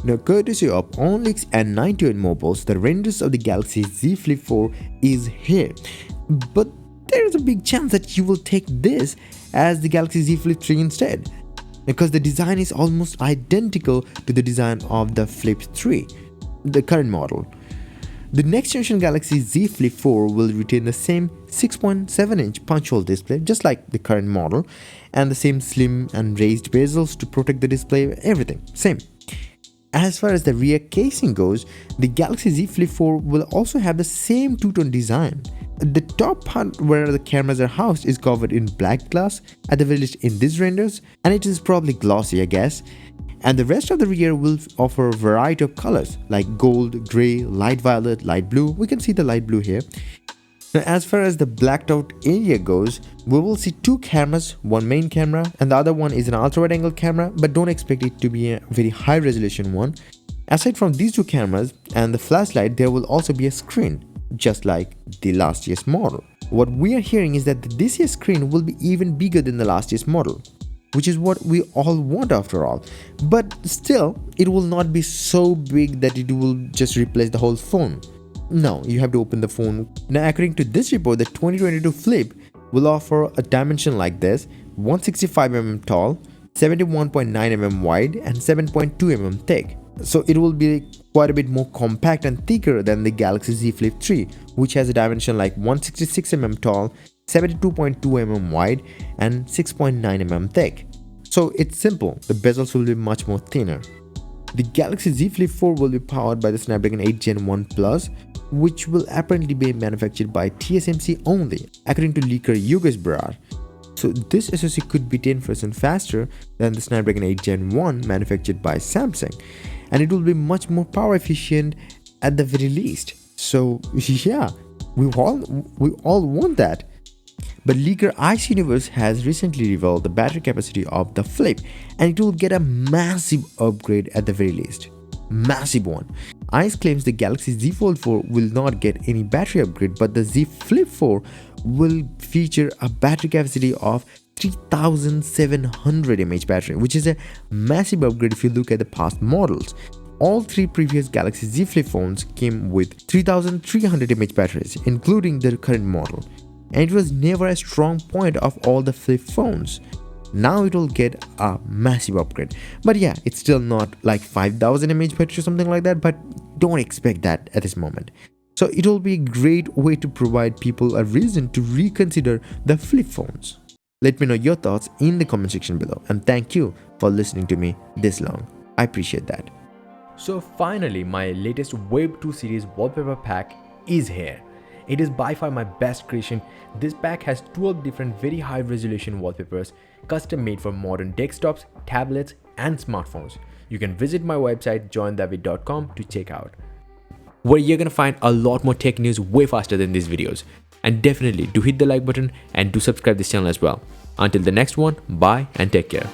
Now, courtesy of OnLeaks and 98 Mobiles, the renders of the Galaxy Z Flip 4 is here. But there is a big chance that you will take this as the Galaxy Z Flip 3 instead, because the design is almost identical to the design of the Flip 3, the current model. The next generation Galaxy Z Flip 4 will retain the same 6.7-inch punch-hole display, just like the current model, and the same slim and raised bezels to protect the display, everything, same. As far as the rear casing goes, the Galaxy Z Flip 4 will also have the same two-tone design. The top part where the cameras are housed is covered in black glass, at the very least in these renders, and it is probably glossy, I guess. And the rest of the rear will offer a variety of colors like gold, grey, light violet, light blue. We can see the light blue here. Now, as far as the blacked out area goes, we will see two cameras, one main camera and the other one is an ultra wide angle camera, but don't expect it to be a very high resolution one. Aside from these two cameras and the flashlight, there will also be a screen, just like the last year's model. What we are hearing is that this year's screen will be even bigger than the last year's model, which is what we all want after all. But still, it will not be so big that it will just replace the whole phone. No, you have to open the phone. Now, according to this report, the 2022 Flip will offer a dimension like this: 165mm tall, 71.9mm wide and 7.2mm thick. So it will be quite a bit more compact and thicker than the Galaxy Z Flip 3, which has a dimension like 166mm tall, 72.2mm wide and 6.9mm thick. So it's simple, the bezels will be much more thinner. The Galaxy Z Flip 4 will be powered by the Snapdragon 8 Gen 1 Plus, which will apparently be manufactured by TSMC only, according to leaker Yogesh Brar. So this SoC could be 10% faster than the Snapdragon 8 Gen 1 manufactured by Samsung, and it will be much more power efficient at the very least. So yeah, we all want that. But leaker Ice Universe has recently revealed the battery capacity of the Flip, and it will get a massive upgrade at the very least. Massive one. Ice claims the Galaxy Z Fold 4 will not get any battery upgrade, but the Z Flip 4 will feature a battery capacity of 3700 mAh battery, which is a massive upgrade if you look at the past models. All three previous Galaxy Z Flip phones came with 3300 mAh batteries, including the current model, and it was never a strong point of all the Flip phones. Now it will get a massive upgrade, but yeah, it's still not like 5000 mAh battery or something like that, but don't expect that at this moment. So it will be a great way to provide people a reason to reconsider the Flip phones. Let me know your thoughts in the comment section below, and thank you for listening to me this long. I appreciate that. So finally, my latest Web 2 series wallpaper pack is here. It is by far my best creation. This pack has 12 different very high resolution wallpapers, custom made for modern desktops, tablets and smartphones. You can visit my website joindavid.com to check out, where you're gonna find a lot more tech news way faster than these videos. And definitely do hit the like button and do subscribe this channel as well. Until the next one, bye and take care.